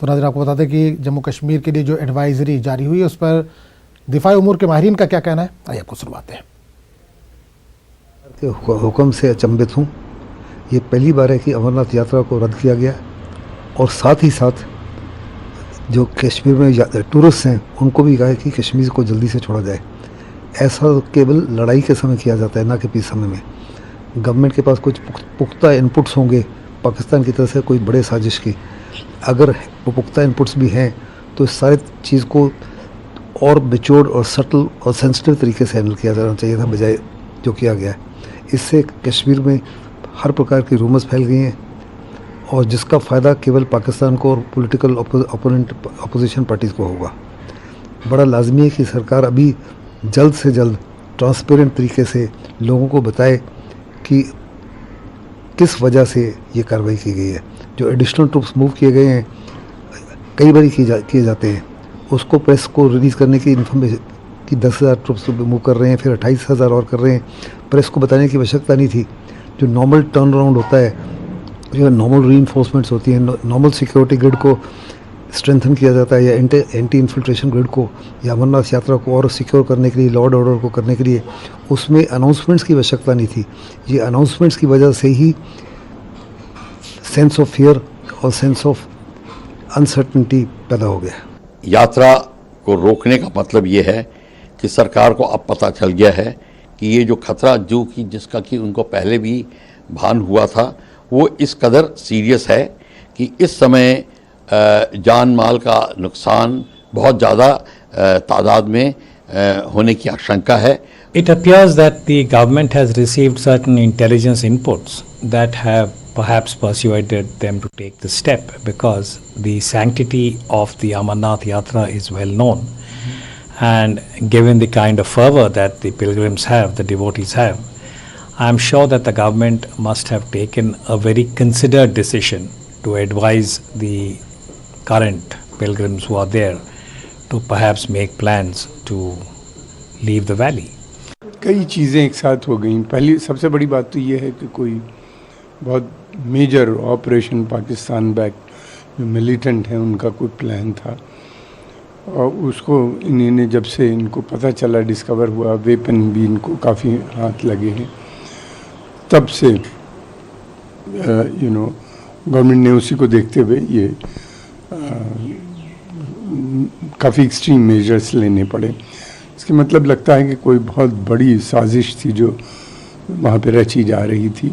तो नाज़रीन, आपको बता दें कि जम्मू कश्मीर के लिए जो एडवाइजरी जारी हुई है उस पर दिफाई उमूर के माहिरीन का क्या कहना है, आइए आपको सुनवाते हैं। हुक्म से अचंभित हूँ। ये पहली बार है कि अमरनाथ यात्रा को रद्द किया गया और साथ ही साथ जो कश्मीर में टूरिस्ट हैं उनको भी कहा है कि कश्मीर को जल्दी से छोड़ा जाए। ऐसा केवल लड़ाई के समय किया जाता है, ना कि पीस समय में। गवर्नमेंट के पास कुछ पुख्ता इनपुट्स होंगे पाकिस्तान की तरफ से कोई बड़े साजिश की। अगर वो पुख्ता इनपुट्स भी हैं तो इस सारी चीज़ को और बिचोड़ और सटल और सेंसिटिव तरीके से हैंडल किया जाना चाहिए था, बजाय जो किया गया है। इससे कश्मीर में हर प्रकार की रूमर्स फैल गई हैं और जिसका फ़ायदा केवल पाकिस्तान को और पॉलिटिकल अपोजिशन पार्टीज़ को होगा। बड़ा लाजमी है कि सरकार अभी जल्द से जल्द ट्रांसपेरेंट तरीके से लोगों को बताए कि किस वजह से ये कार्रवाई की गई है। जो एडिशनल ट्रूप्स मूव किए गए हैं, कई बार किए जाते हैं, उसको प्रेस को रिलीज़ करने की इन्फॉर्मेशन कि 10,000 ट्रूप्स मूव कर रहे हैं, फिर 28,000 और कर रहे हैं। प्रेस को बताने की आवश्यकता नहीं थी। जो नॉर्मल टर्न अराउंड होता है, जो नॉर्मल रीइंफोर्समेंट्स होती हैं, नॉर्मल सिक्योरिटी ग्रिड को स्ट्रेंथन किया जाता है, या एंटी इन्फिल्ट्रेशन ग्रिड को, या अमरनाथ यात्रा को और सिक्योर करने के लिए, लॉ एंड ऑर्डर को करने के लिए, उसमें अनाउंसमेंट्स की आवश्यकता नहीं थी। ये अनाउंसमेंट्स की वजह से ही सेंस ऑफ फियर और सेंस ऑफ अनसर्टनिटी पैदा हो गया। यात्रा को रोकने का मतलब ये है कि सरकार को अब पता चल गया है कि ये जो खतरा जिसका कि उनको पहले भी भान हुआ था, वो इस कदर सीरियस है कि इस समय जान माल का नुकसान बहुत ज़्यादा तादाद में होने की आशंका है। It appears that the government has received certain intelligence inputs that have perhaps persuaded them to take the step, because the sanctity of the Amarnath Yatra is well known, and given the kind of fervor that the pilgrims have, the devotees have, I am sure that the government must have taken a very considered decision to advise the current pilgrims who are there to perhaps make plans to leave the valley. कई चीज़ें एक साथ हो गई। पहली सबसे बड़ी बात तो ये है कि कोई बहुत मेजर ऑपरेशन पाकिस्तान बैक जो मिलिटेंट हैं उनका कोई प्लान था, और उसको इन्होंने जब से इनको पता चला, डिस्कवर हुआ, वेपन भी इनको काफ़ी हाथ लगे हैं, तब से गवर्नमेंट ने उसी को देखते हुए ये काफ़ी एक्सट्रीम मेजर्स लेने पड़े। इसके मतलब लगता है कि कोई बहुत बड़ी साजिश थी जो वहाँ पे रची जा रही थी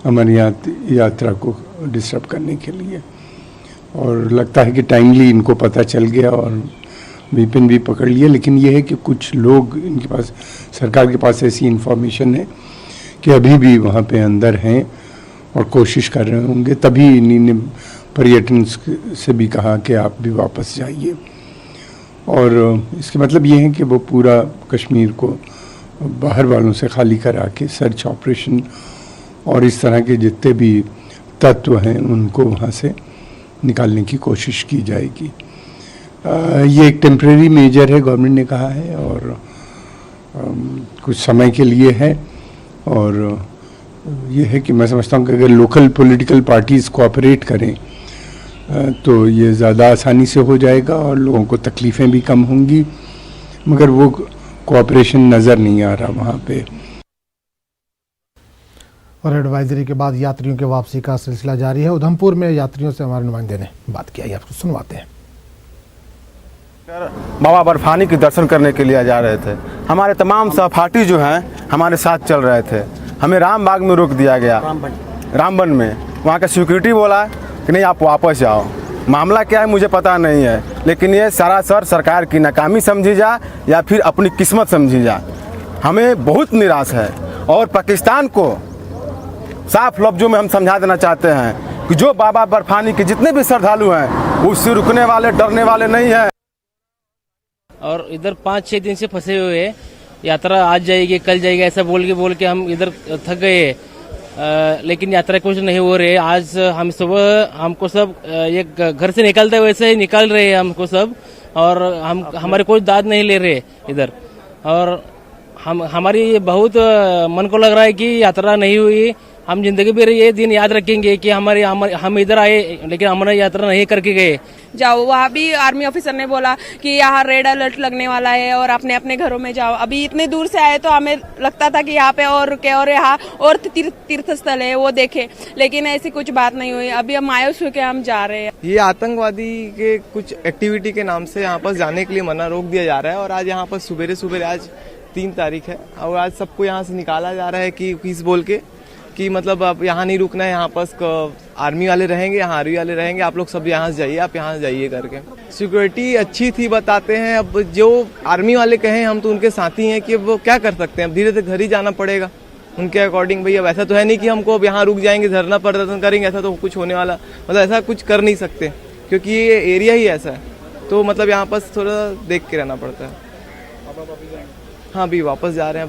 अमरनाथ यात्रा को डिस्टर्ब करने के लिए, और लगता है कि टाइमली इनको पता चल गया और वेपन भी पकड़ लिया। लेकिन ये है कि कुछ लोग इनके पास, सरकार के पास ऐसी इंफॉर्मेशन है कि अभी भी वहाँ पे अंदर हैं और कोशिश कर रहे होंगे, तभी इन्होंने पर्यटन से भी कहा कि आप भी वापस जाइए। और इसके मतलब ये है कि वो पूरा कश्मीर को बाहर वालों से खाली करा के सर्च ऑपरेशन और इस तरह के जितने भी तत्व हैं उनको वहाँ से निकालने की कोशिश की जाएगी। ये एक टेम्परेरी मेजर है, गवर्नमेंट ने कहा है, और कुछ समय के लिए है। और ये है कि मैं समझता हूँ कि अगर लोकल पॉलिटिकल पार्टीज़ कोऑपरेट करें तो ये ज़्यादा आसानी से हो जाएगा और लोगों को तकलीफ़ें भी कम होंगी, मगर वो कोऑपरेशन नज़र नहीं आ रहा वहाँ पे। और एडवाइजरी के बाद यात्रियों के वापसी का सिलसिला जारी है। उधमपुर में यात्रियों से हमारे नुमाइंदे ने बात किया, आपको सुनवाते हैं। बाबा बर्फानी के दर्शन करने के लिए जा रहे थे। हमारे तमाम सहपाठी जो हैं हमारे साथ चल रहे थे। हमें रामबाग में रोक दिया गया, रामबन में। वहाँ का सिक्योरिटी बोला कि नहीं, आप वापस जाओ। मामला क्या है मुझे पता नहीं है, लेकिन ये सरासर सरकार की नाकामी समझी जा या फिर अपनी किस्मत समझी जा। हमें बहुत निराश है और पाकिस्तान को साफ लफ्जों में हम समझा देना चाहते हैं कि जो बाबा बर्फानी के जितने भी श्रद्धालु हैं उससे रुकने वाले, डरने वाले नहीं हैं। और इधर 5-6 दिन से फंसे हुए हैं। यात्रा आज जाएगी, कल जाएगी, ऐसा बोल के हम इधर थक गए, लेकिन यात्रा कुछ नहीं हो रही। आज हम सुबह हमको सब एक घर से निकलते वैसे ही निकाल रहे हैं हमको सब, और हमारे कोई दाद नहीं ले रहे इधर। और हमारी बहुत मन को लग रहा है कि यात्रा नहीं हुई, हम जिंदगी भर ये दिन याद रखेंगे कि हम इधर आए लेकिन अमरनाथ यात्रा नहीं करके गए। जाओ, वहाँ भी आर्मी ऑफिसर ने बोला कि यहाँ रेड अलर्ट लगने वाला है और अपने अपने घरों में जाओ। अभी इतने दूर से आए तो हमें लगता था कि यहाँ पे और क्या, और यहाँ और तीर्थ स्थल है वो देखे, लेकिन ऐसी कुछ बात नहीं हुई। अभी हम मायूस होकर हम जा रहे हैं। ये आतंकवादी के कुछ एक्टिविटी के नाम से यहाँ पर जाने के लिए मना रोक दिया जा रहा है, और आज यहाँ पर सुबह आज 3 तारीख है और आज सबको यहाँ से निकाला जा रहा है कि फीस बोल के कि मतलब अब यहाँ नहीं रुकना है, यहाँ पर आर्मी वाले रहेंगे, यहाँ आर्मी वाले रहेंगे, आप लोग सब यहाँ से जाइए, आप यहाँ से जाइए करके। सिक्योरिटी अच्छी थी बताते हैं, अब जो आर्मी वाले कहें हम तो उनके साथी हैं कि वो क्या कर सकते हैं, अब धीरे धीरे घर ही जाना पड़ेगा उनके अकॉर्डिंग। भैया वैसा तो है नहीं कि हमको अब यहाँ रुक जाएंगे धरना प्रदर्शन करेंगे, ऐसा तो कुछ होने वाला मतलब ऐसा कुछ कर नहीं सकते क्योंकि ये एरिया ही ऐसा है, तो मतलब यहाँ पर थोड़ा देख के रहना पड़ता है। हाँ, अभी वापस जा रहे हैं,